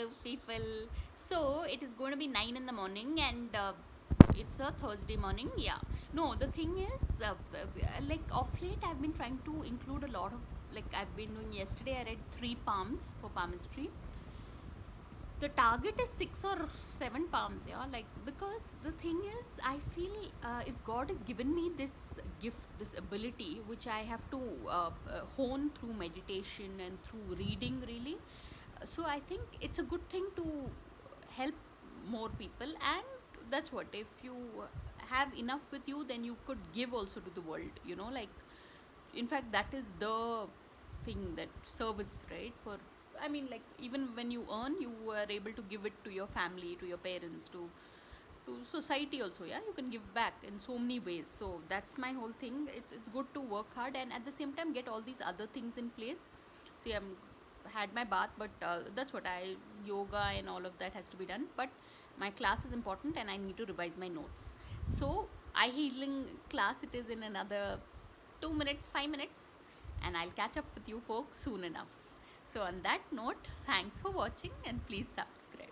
Hello, people. So it is going to be 9 in the morning, and it's a Thursday morning. Yeah. No, the thing is, like of late, I've been trying to include a lot of, like, I've been doing. Yesterday, I read 3 palms for palmistry. The target is 6 or 7 palms, yeah. Like, because the thing is, I feel if God has given me this gift, this ability, which I have to hone through meditation and through reading, really. So I think it's a good thing to help more people, and that's what, if you have enough with you, then you could give also to the world, like, in fact, that is the thing, that service, right? For, I mean, like, even when you earn, you are able to give it to your family, to your parents, to society also. Yeah, you can give back in so many ways. So that's my whole thing. It's good to work hard and at the same time get all these other things in place. See, I'm had my bath, but that's what I yoga and all of that has to be done. But my class is important and I need to revise my notes. So eye healing class, it is in another 2 minutes, 5 minutes, and I'll catch up with you folks soon enough. So on that note, thanks for watching and please subscribe.